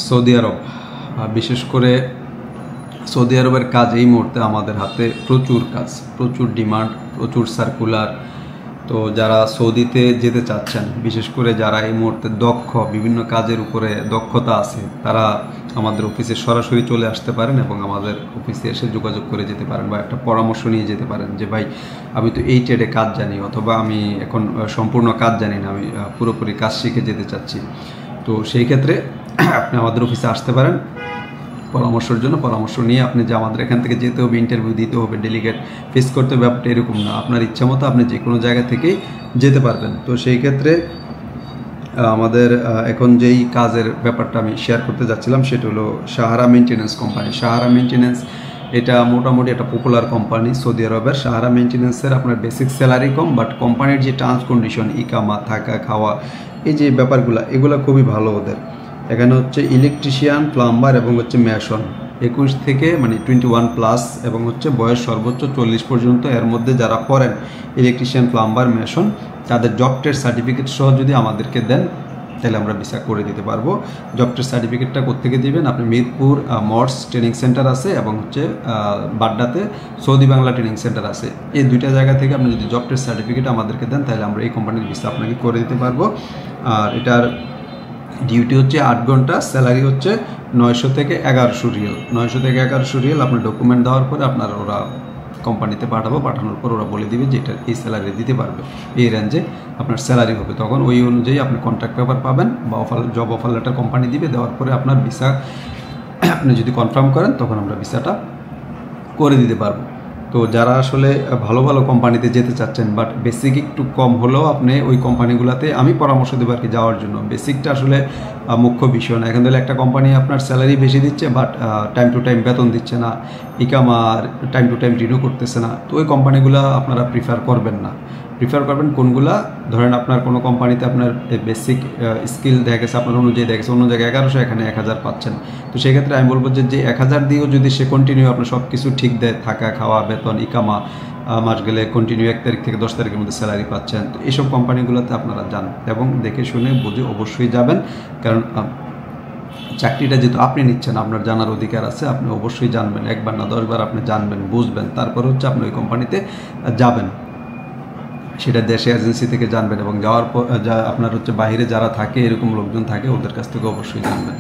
Saudi আরব, বিশেষ করে Saudi আরবের কাজ এই মুহূর্তে আমাদের হাতে প্রচুর কাজ, প্রচুর ডিমান্ড, প্রচুর সার্কুলার। তো যারা সৌদিতে যেতে চাচ্ছেন, বিশেষ করে যারা এই মুহূর্তে দক্ষ, বিভিন্ন কাজের উপরে দক্ষতা আছে, তারা আমাদের অফিসে সরাসরি চলে আসতে পারেন এবং আমাদের অফিসে এসে যোগাযোগ করে যেতে পারেন বা একটা পরামর্শ নিয়ে যেতে পারেন যে ভাই আমি তো এই ট্রেডে কাজ জানি, অথবা আমি এখন সম্পূর্ণ কাজ জানি না, আমি পুরোপুরি কাজ শিখে যেতে চাচ্ছি। তো সেই ক্ষেত্রে আপনি আমাদের অফিসে আসতে পারেন পরামর্শের জন্য। পরামর্শ নিয়ে আপনি যে আমাদের এখান থেকে যেতে হবে, ইন্টারভিউ দিতে হবে, ডেলিগেট ফেস করতে হবে, ব্যাপারটা এরকম না। আপনার ইচ্ছা মতো আপনি যে কোনো জায়গা থেকেই যেতে পারবেন। তো সেই ক্ষেত্রে আমাদের এখন যেই কাজের ব্যাপারটা আমি শেয়ার করতে যাচ্ছিলাম সেটা হলো Sahara maintenance company. Sahara maintenance এটা মোটামুটি একটা পপুলার কোম্পানি সৌদি আরবের। সাহারা মেইনটেনেন্সের আপনার বেসিক স্যালারি কম, বাট কোম্পানির যে টার্মস কন্ডিশন, ইকামা, থাকা, খাওয়া, এই যে ব্যাপারগুলো, এগুলো খুবই ভালো ওদের। এখানে হচ্ছে ইলেকট্রিশিয়ান, প্লাম্বার এবং হচ্ছে মেশন 21 থেকে 21+, এবং হচ্ছে বয়স সর্বোচ্চ 40 পর্যন্ত। এর মধ্যে যারা পড়েন ইলেকট্রিশিয়ান, প্লাম্বার, মেশন, তাদের জব ট্রেড সার্টিফিকেট সহ যদি আমাদেরকে দেন তাহলে আমরা ভিসা করে দিতে পারবো। জব ট্রেড সার্টিফিকেটটা কোত্থেকে দিবেন? আপনি মিরপুর মর্স ট্রেনিং সেন্টার আছে এবং হচ্ছে বাড্ডাতে সৌদি বাংলা ট্রেনিং সেন্টার আছে। এই দুইটা জায়গা থেকে আপনি যদি জব ট্রেড সার্টিফিকেট আমাদেরকে দেন তাহলে আমরা এই কোম্পানির ভিসা আপনাকে করে দিতে পারবো। আর এটার ডিউটি হচ্ছে 8 ঘন্টা, স্যালারি হচ্ছে 900 থেকে 1100 রিয়াল। 900 থেকে 1100 রিয়াল আপনার ডকুমেন্ট দেওয়ার পরে আপনার ওরা কোম্পানিতে পাঠানোর পর ওরা বলে দিবে যে এটা এই স্যালারি দিতে পারবে, এই রেঞ্জে আপনার স্যালারি হবে। তখন ওই অনুযায়ী আপনি কন্ট্রাক্ট পেপার পাবেন বা জব অফার লেটার কোম্পানি দিবে। দেওয়ার পরে আপনার ভিসা আপনি যদি কনফার্ম করেন তখন আমরা ভিসাটা করে দিতে পারবো। তো যারা আসলে ভালো ভালো কোম্পানিতে যেতে চাচ্ছেন, বাট বেসিক একটু কম হলেও আপনি ওই কোম্পানিগুলোতে আমি পরামর্শ দেবো আর কি যাওয়ার জন্য। বেসিকটা আসলে মুখ্য বিষয় না। এখন ধরলে একটা কোম্পানি আপনার স্যালারি বেশি দিচ্ছে, বাট টাইম টু টাইম বেতন দিচ্ছে না, ইকামা টাইম টু টাইম রিনিউ করতেছে না, তো ওই কোম্পানিগুলো আপনারা প্রিফার করবেন না। প্রিফার করবেন কোনগুলা? ধরেন আপনার কোনো কোম্পানিতে আপনার বেসিক স্কিল দেখা গেছে, আপনার অনুযায়ী দেখা গেছে অন্য জায়গায় 1100, এখানে 1000 পাচ্ছেন। তো সেক্ষেত্রে আমি বলবো যে 1000 দিয়েও যদি সে কন্টিনিউ আপনার সব কিছু ঠিক দেয়, থাকা, খাওয়া, বেতন, ইকামা, মাস গেলে কন্টিনিউ 1 তারিখ থেকে 10 তারিখের মধ্যে স্যালারি পাচ্ছেন, তো এইসব কোম্পানিগুলোতে আপনারা যান এবং দেখে শুনে বুঝে অবশ্যই যাবেন। কারণ চাকরিটা যেহেতু আপনি নিচ্ছেন, আপনার জানার অধিকার আছে, আপনি অবশ্যই জানবেন। 1 বার না 10 বার আপনি জানবেন, বুঝবেন, তারপর হচ্ছে আপনি ওই কোম্পানিতে যাবেন। সেটা দেশে এজেন্সি থেকে জানবেন এবং যাওয়ার পর আপনার হচ্ছে বাইরে যারা থাকে, এরকম লোকজন থাকে, ওদের কাছ থেকে অবশ্যই জানবেন।